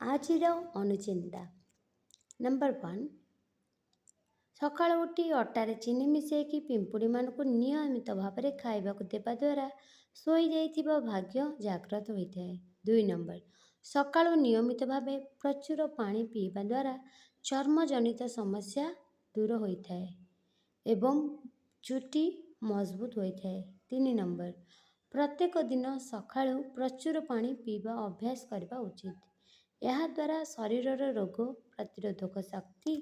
ଆଜିର ଅନୁଚିନ୍ତା। ନମ୍ବର 1, ସକାଳୁ ଉଠି ଅଟାରେ ଚିନି ମିଶାଇକି ପିମ୍ପୁଡ଼ିମାନଙ୍କୁ ନିୟମିତ ଭାବରେ ଖାଇବାକୁ ଦେବା ଦ୍ୱାରା ଶୋଇଯାଇଥିବା ଭାଗ୍ୟ ଜାଗ୍ରତ ହୋଇଥାଏ। 2 ନମ୍ବର, ସକାଳୁ ନିୟମିତ ଭାବେ ପ୍ରଚୁର ପାଣି ପିଇବା ଦ୍ୱାରା ଚର୍ମଜନିତ ସମସ୍ୟା ଦୂର ହୋଇଥାଏ ଏବଂ ଚୁଟି ମଜବୁତ ହୋଇଥାଏ। 3 ନମ୍ବର, ପ୍ରତ୍ୟେକ ଦିନ ସକାଳୁ ପ୍ରଚୁର ପାଣି ପିଇବା ଅଭ୍ୟାସ କରିବା ଉଚିତ। ଏହାଦ୍ୱାରା ଶରୀରର ରୋଗ ପ୍ରତିରୋଧକ ଶକ୍ତି,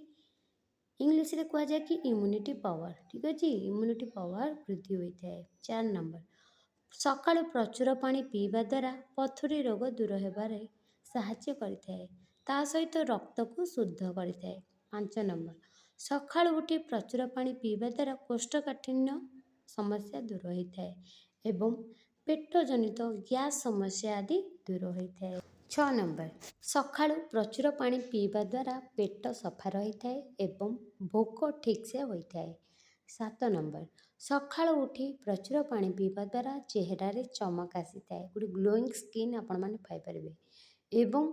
ଇଂଲିଶରେ କୁହାଯାଏ କି ଇମ୍ୟୁନିଟି ପାୱାର, ଠିକ୍ ଅଛି, ଇମ୍ୟୁନିଟି ପାୱାର ବୃଦ୍ଧି ହୋଇଥାଏ। 4 ନମ୍ବର, ସକାଳୁ ପ୍ରଚୁର ପାଣି ପିଇବା ଦ୍ୱାରା ପଥୁରୀ ରୋଗ ଦୂର ହେବାରେ ସାହାଯ୍ୟ କରିଥାଏ, ତା ସହିତ ରକ୍ତକୁ ଶୁଦ୍ଧ କରିଥାଏ। 5 ନମ୍ବର, ସକାଳୁ ଉଠି ପ୍ରଚୁର ପାଣି ପିଇବା ଦ୍ୱାରା କୋଷ୍ଠକାଠିନ୍ୟ ସମସ୍ୟା ଦୂର ହୋଇଥାଏ ଏବଂ ପେଟ ଜନିତ ଗ୍ୟାସ୍ ସମସ୍ୟା ଆଦି ଦୂର ହୋଇଥାଏ। 6 ନମ୍ବର, ସକାଳୁ ପ୍ରଚୁର ପାଣି ପିଇବା ଦ୍ୱାରା ପେଟ ସଫା ରହିଥାଏ ଏବଂ ଭୋକ ଠିକ୍ସେ ହୋଇଥାଏ। 7 ନମ୍ବର, ସକାଳୁ ଉଠି ପ୍ରଚୁର ପାଣି ପିଇବା ଦ୍ୱାରା ଚେହେରାରେ ଚମକ ଆସିଥାଏ, ଗୋଟେ ଗ୍ଲୋଇଂ ସ୍କିନ୍ ଆପଣମାନେ ପାଇପାରିବେ ଏବଂ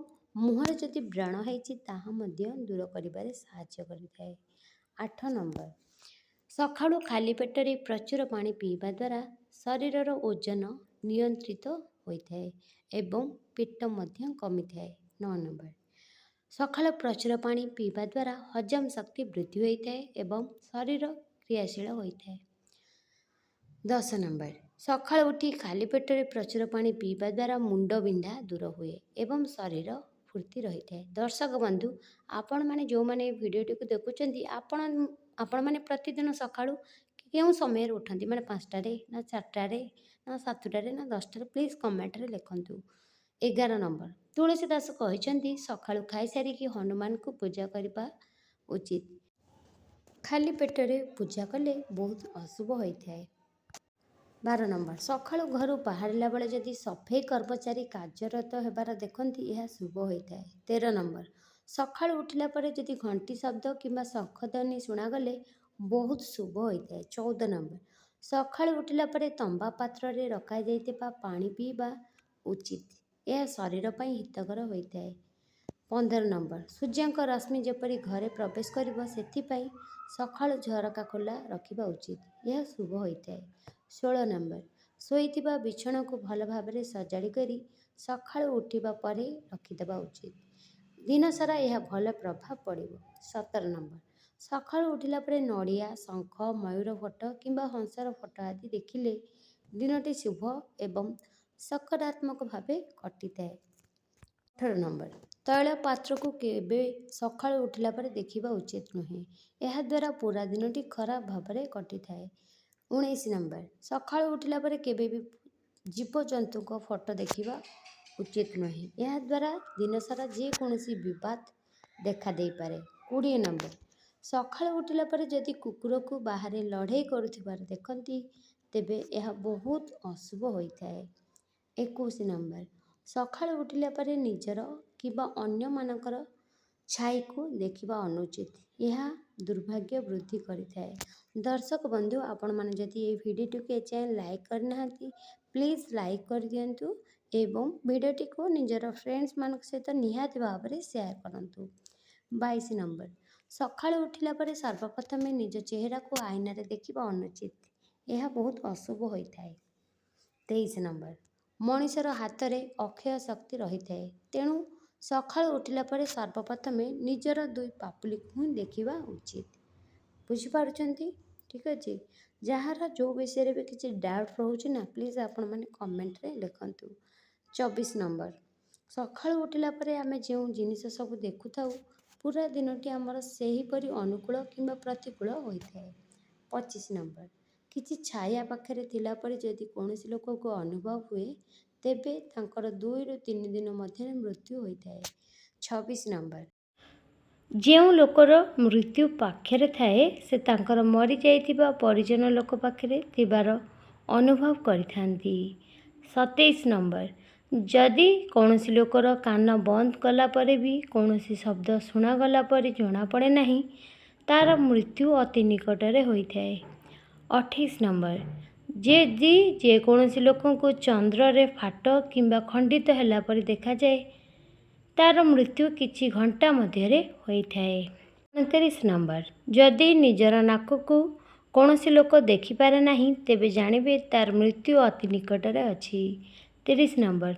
ମୁହଁରେ ଯଦି ବ୍ରଣ ହେଇଛି ତାହା ମଧ୍ୟ ଦୂର କରିବାରେ ସାହାଯ୍ୟ କରିଥାଏ। 8 ନମ୍ବର, ସକାଳୁ ଖାଲି ପେଟରେ ପ୍ରଚୁର ପାଣି ପିଇବା ଦ୍ୱାରା ଶରୀରର ଓଜନ ନିୟନ୍ତ୍ରିତ ହୋଇଥାଏ ଏବଂ ପେଟ ମଧ୍ୟ କମିଥାଏ। 9 ନମ୍ବର, ସକାଳୁ ପ୍ରଚୁର ପାଣି ପିଇବା ଦ୍ୱାରା ହଜମ ଶକ୍ତି ବୃଦ୍ଧି ହୋଇଥାଏ ଏବଂ ଶରୀର କ୍ରିୟାଶୀଳ ହୋଇଥାଏ। 10 ନମ୍ବର, ସକାଳୁ ଉଠି ଖାଲି ପେଟରେ ପ୍ରଚୁର ପାଣି ପିଇବା ଦ୍ୱାରା ମୁଣ୍ଡ ବିନ୍ଧା ଦୂର ହୁଏ ଏବଂ ଶରୀର ଫୁର୍ତ୍ତି ରହିଥାଏ। ଦର୍ଶକ ବନ୍ଧୁ, ଆପଣମାନେ ଯେଉଁମାନେ ଏହି ଭିଡ଼ିଓଟିକୁ ଦେଖୁଛନ୍ତି, ଆପଣମାନେ ପ୍ରତିଦିନ ସକାଳୁ କେଉଁ ସମୟରେ ଉଠନ୍ତି, ମାନେ 5ଟାରେ ନା 4ଟାରେ ନା 7ଟାରେ ନା 10ଟାରେ, ପ୍ଲିଜ୍ କମେଣ୍ଟରେ ଲେଖନ୍ତୁ। 11 ନମ୍ବର, ତୁଳସୀ ଦାସ କହିଛନ୍ତି ସକାଳୁ ଖାଇସାରିକି ହନୁମାନଙ୍କୁ ପୂଜା କରିବା ଉଚିତ। ଖାଲି ପେଟରେ ପୂଜା କଲେ ବହୁତ ଅଶୁଭ ହୋଇଥାଏ। 12 ନମ୍ବର, ସକାଳୁ ଘରୁ ବାହାରିଲା ବେଳେ ଯଦି ସଫେଇ କର୍ମଚାରୀ କାର୍ଯ୍ୟରତ ହେବାର ଦେଖନ୍ତି ଏହା ଶୁଭ ହୋଇଥାଏ। 13 ନମ୍ବର, ସକାଳୁ ଉଠିଲା ପରେ ଯଦି ଘଣ୍ଟି ଶବ୍ଦ କିମ୍ବା ଶଙ୍ଖଧ୍ୱନି ଶୁଣାଗଲେ ବହୁତ ଶୁଭ ହୋଇଥାଏ। 14 ନମ୍ବର, ସକାଳୁ ଉଠିଲା ପରେ ତମ୍ବା ପାତ୍ରରେ ରଖାଯାଇଥିବା ପାଣି ପିଇବା ଉଚିତ, ଏହା ଶରୀର ପାଇଁ ହିତକର ହୋଇଥାଏ। 15 ନମ୍ବର, ସୂର୍ଯ୍ୟଙ୍କ ରଶ୍ମି ଯେପରି ଘରେ ପ୍ରବେଶ କରିବ ସେଥିପାଇଁ ସକାଳୁ ଝରକା ଖୋଲା ରଖିବା ଉଚିତ, ଏହା ଶୁଭ ହୋଇଥାଏ। 16 ନମ୍ବର, ଶୋଇଥିବା ବିଛଣାକୁ ଭଲ ଭାବରେ ସଜାଡ଼ି କରି ସକାଳୁ ଉଠିବା ପରେ ରଖିଦେବା ଉଚିତ, ଦିନସାରା ଏହା ଭଲ ପ୍ରଭାବ ପଡ଼ିବ। 17 ନମ୍ବର, ସକାଳୁ ଉଠିଲା ପରେ ନଡ଼ିଆ, ଶଙ୍ଖ, ମୟୂର ଫଟୋ କିମ୍ବା ହଂସର ଫଟୋ ଆଦି ଦେଖିଲେ ଦିନଟି ଶୁଭ ଏବଂ ସକାରାତ୍ମକ ଭାବେ କଟିଥାଏ। 18 ନମ୍ବର, ତୈଳ ପାତ୍ରକୁ କେବେ ସକାଳୁ ଉଠିଲା ପରେ ଦେଖିବା ଉଚିତ ନୁହେଁ, ଏହାଦ୍ୱାରା ପୁରା ଦିନଟି ଖରାପ ଭାବରେ କଟିଥାଏ। 19 ନମ୍ବର, ସକାଳୁ ଉଠିଲା ପରେ କେବେ ବି ଜୀବଜନ୍ତୁଙ୍କ ଫଟୋ ଦେଖିବା ଉଚିତ ନୁହେଁ, ଏହାଦ୍ୱାରା ଦିନସାରା ଯେକୌଣସି ବିବାଦ ଦେଖାଦେଇପାରେ। 20 ନମ୍ବର, ସକାଳୁ ଉଠିଲା ପରେ ଯଦି କୁକୁରକୁ ବାହାରେ ଲଢ଼େଇ କରୁଥିବାର ଦେଖନ୍ତି ତେବେ ଏହା ବହୁତ ଅଶୁଭ ହୋଇଥାଏ। 21 ନମ୍ବର, ସକାଳୁ ଉଠିଲା ପରେ ନିଜର କିମ୍ବା ଅନ୍ୟମାନଙ୍କର ଛାଇକୁ ଦେଖିବା ଅନୁଚିତ, ଏହା ଦୁର୍ଭାଗ୍ୟ ବୃଦ୍ଧି କରିଥାଏ। ଦର୍ଶକ ବନ୍ଧୁ, ଆପଣମାନେ ଯଦି ଏହି ଭିଡ଼ିଓଟିକୁ ଏଯାଏଁ ଲାଇକ୍ କରିନାହାନ୍ତି ପ୍ଲିଜ୍ ଲାଇକ୍ କରିଦିଅନ୍ତୁ ଏବଂ ଭିଡ଼ିଓଟିକୁ ନିଜର ଫ୍ରେଣ୍ଡସ୍ମାନଙ୍କ ସହିତ ନିହାତି ଭାବରେ ସେୟାର କରନ୍ତୁ। 22 ନମ୍ବର, ସକାଳୁ ଉଠିଲା ପରେ ସର୍ବପ୍ରଥମେ ନିଜ ଚେହେରାକୁ ଆଇନାରେ ଦେଖିବା ଅନୁଚିତ, ଏହା ବହୁତ ଅଶୁଭ ହୋଇଥାଏ। 23 ନମ୍ବର, ମଣିଷର ହାତରେ ଅକ୍ଷୟ ଶକ୍ତି ରହିଥାଏ, ତେଣୁ ସକାଳୁ ଉଠିଲା ପରେ ସର୍ବପ୍ରଥମେ ନିଜର 2 ପାପୁଲିକୁ ହିଁ ଦେଖିବା ଉଚିତ। ବୁଝିପାରୁଛନ୍ତି? ଠିକ୍ ଅଛି। ଯାହାର ଯେଉଁ ବିଷୟରେ ବି କିଛି ଡାଉଟ୍ ରହୁଛି ନା ପ୍ଲିଜ୍ ଆପଣମାନେ କମେଣ୍ଟରେ ଲେଖନ୍ତୁ। 24 ନମ୍ବର, ସକାଳୁ ଉଠିଲା ପରେ ଆମେ ଯେଉଁ ଜିନିଷ ସବୁ ଦେଖୁଥାଉ ପୁରା ଦିନଟି ଆମର ସେହିପରି ଅନୁକୂଳ କିମ୍ବା ପ୍ରତିକୂଳ ହୋଇଥାଏ। 25 ନମ୍ବର, କିଛି ଛାୟା ପାଖରେ ଥିଲା ପରେ ଯଦି କୌଣସି ଲୋକକୁ ଅନୁଭବ ହୁଏ ତେବେ ତାଙ୍କର 2ରୁ 3 ଦିନ ମଧ୍ୟରେ ମୃତ୍ୟୁ ହୋଇଥାଏ। 26 ନମ୍ବର, ଯେଉଁ ଲୋକର ମୃତ୍ୟୁ ପାଖରେ ଥାଏ ସେ ତାଙ୍କର ମରିଯାଇଥିବା ପରିଜନ ଲୋକ ପାଖରେ ଥିବାର ଅନୁଭବ କରିଥାନ୍ତି। 27 ନମ୍ବର, ଯଦି କୌଣସି ଲୋକର କାନ ବନ୍ଦ କଲା ପରେ ବି କୌଣସି ଶବ୍ଦ ଶୁଣାଗଲା ପରି ଜଣାପଡ଼େ ନାହିଁ ତା'ର ମୃତ୍ୟୁ ଅତି ନିକଟରେ ହୋଇଥାଏ। 28 ନମ୍ବର, ଯଦି ଯେକୌଣସି ଲୋକଙ୍କୁ ଚନ୍ଦ୍ରରେ ଫାଟ କିମ୍ବା ଖଣ୍ଡିତ ହେଲା ପରି ଦେଖାଯାଏ ତାର ମୃତ୍ୟୁ କିଛି ଘଣ୍ଟା ମଧ୍ୟରେ ହୋଇଥାଏ। 29 ନମ୍ବର, ଯଦି ନିଜର ନାକକୁ କୌଣସି ଲୋକ ଦେଖିପାରେ ନାହିଁ ତେବେ ଜାଣିବେ ତାର ମୃତ୍ୟୁ ଅତି ନିକଟରେ ଅଛି। 30 ନମ୍ବର,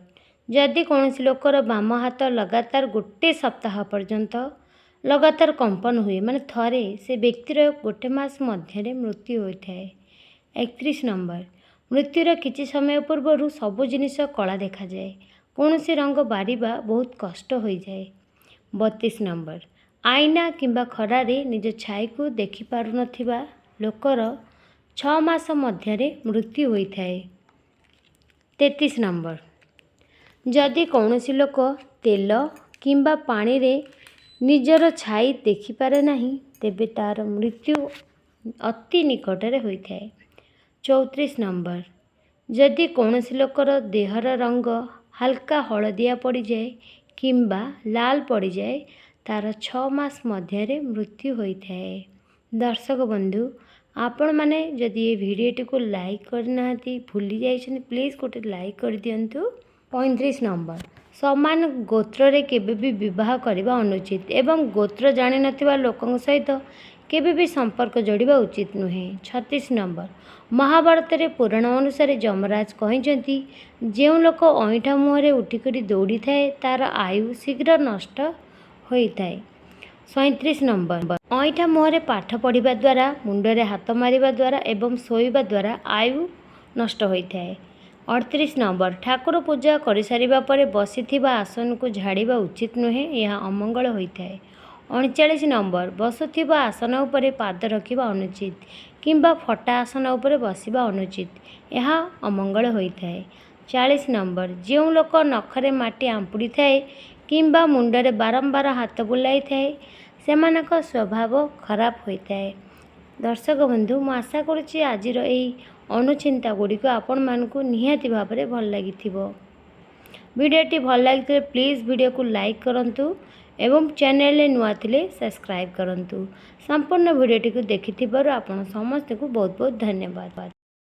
ଯଦି କୌଣସି ଲୋକର ବାମ ହାତ ଲଗାତାର 1 ସପ୍ତାହ ପର୍ଯ୍ୟନ୍ତ ଲଗାତାର କମ୍ପନ ହୁଏ, ମାନେ ଥରେ, ସେ ବ୍ୟକ୍ତିର 1 ମାସ ମଧ୍ୟରେ ମୃତ୍ୟୁ ହୋଇଥାଏ। 31 ନମ୍ବର, ମୃତ୍ୟୁର କିଛି ସମୟ ପୂର୍ବରୁ ସବୁ ଜିନିଷ କଳା ଦେଖାଯାଏ। କୌଣସି ରଙ୍ଗ ବାରିବା ବହୁତ କଷ୍ଟ ହୋଇଯାଏ। 32 ନମ୍ବର, ଆଇନା କିମ୍ବା ଖରାରେ ନିଜ ଛାଇକୁ ଦେଖିପାରୁନଥିବା ଲୋକର 6 ମାସ ମଧ୍ୟରେ ମୃତ୍ୟୁ ହୋଇଥାଏ। 33 ନମ୍ବର, ଯଦି କୌଣସି ଲୋକ ତେଲ କିମ୍ବା ପାଣିରେ ନିଜର ଛାଇ ଦେଖିପାରେ ନାହିଁ ତେବେ ତାର ମୃତ୍ୟୁ ଅତି ନିକଟରେ ହୋଇଥାଏ। 34 ନମ୍ବର, ଯଦି କୌଣସି ଲୋକର ଦେହର ରଙ୍ଗ ହାଲକା ହଳଦିଆ ପଡ଼ିଯାଏ କିମ୍ବା ଲାଲ ପଡ଼ିଯାଏ ତାର 6 ମାସ ମଧ୍ୟରେ ମୃତ୍ୟୁ ହୋଇଥାଏ। ଦର୍ଶକ ବନ୍ଧୁ, ଆପଣମାନେ ଯଦି ଏ ଭିଡ଼ିଓଟିକୁ ଲାଇକ୍ କରିନାହାନ୍ତି, ଭୁଲି ଯାଇଛନ୍ତି, ପ୍ଲିଜ୍ ଗୋଟେ ଲାଇକ୍ କରିଦିଅନ୍ତୁ। 35 ନମ୍ବର, ସମାନ ଗୋତ୍ରରେ କେବେ ବି ବିବାହ କରିବା ଅନୁଚିତ ଏବଂ ଗୋତ୍ର ଜାଣିନଥିବା ଲୋକଙ୍କ ସହିତ କେବେ ବି ସମ୍ପର୍କ ଯୋଡ଼ିବା ଉଚିତ ନୁହେଁ। 36 ନମ୍ବର, ମହାଭାରତରେ ପୁରାଣ ଅନୁସାରେ ଯମରାଜ କହିଛନ୍ତି ଯେଉଁ ଲୋକ ଅଇଁଠା ମୁହଁରେ ଉଠିକରି ଦୌଡ଼ିଥାଏ ତାର ଆୟୁ ଶୀଘ୍ର ନଷ୍ଟ ହୋଇଥାଏ। 37 ନମ୍ବର, ଅଇଁଠା ମୁହଁରେ ପାଠ ପଢ଼ିବା ଦ୍ୱାରା, ମୁଣ୍ଡରେ ହାତ ମାରିବା ଦ୍ୱାରା ଏବଂ ଶୋଇବା ଦ୍ୱାରା ଆୟୁ ନଷ୍ଟ ହୋଇଥାଏ। 38 ନମ୍ବର, ଠାକୁର ପୂଜା କରିସାରିବା ପରେ ବସିଥିବା ଆସନକୁ ଝାଡ଼ିବା ଉଚିତ ନୁହେଁ, ଏହା ଅମଙ୍ଗଳ ହୋଇଥାଏ। 39 ନମ୍ବର, ବସୁଥିବା ଆସନ ଉପରେ ପାଦ ରଖିବା ଅନୁଚିତ କିମ୍ବା ଫଟା ଆସନ ଉପରେ ବସିବା ଅନୁଚିତ, ଏହା ଅମଙ୍ଗଳ ହୋଇଥାଏ। 40 ନମ୍ବର, ଯେଉଁ ଲୋକ ନଖରେ ମାଟି ଆମ୍ପୁଡ଼ିଥାଏ କିମ୍ବା ମୁଣ୍ଡରେ ବାରମ୍ବାର ହାତ ବୁଲାଇଥାଏ ସେମାନଙ୍କ ସ୍ୱଭାବ ଖରାପ ହୋଇଥାଏ। ଦର୍ଶକ ବନ୍ଧୁ, ମୁଁ ଆଶା କରୁଛି ଆଜିର ଏହି ଅନୁଚିନ୍ତା ଗୁଡ଼ିକ ଆପଣମାନଙ୍କୁ ନିହାତି ଭାବରେ ଭଲ ଲାଗିଥିବ। ଭିଡ଼ିଓଟି ଭଲ ଲାଗିଥିଲେ ପ୍ଲିଜ୍ ଭିଡ଼ିଓକୁ ଲାଇକ୍ କରନ୍ତୁ ଏବଂ ଚ୍ୟାନେଲରେ ନୂଆ ଥିଲେ ସବସ୍କ୍ରାଇବ୍ କରନ୍ତୁ। ସମ୍ପୂର୍ଣ୍ଣ ଭିଡ଼ିଓଟିକୁ ଦେଖିଥିବାରୁ ଆପଣ ସମସ୍ତଙ୍କୁ ବହୁତ ବହୁତ ଧନ୍ୟବାଦ।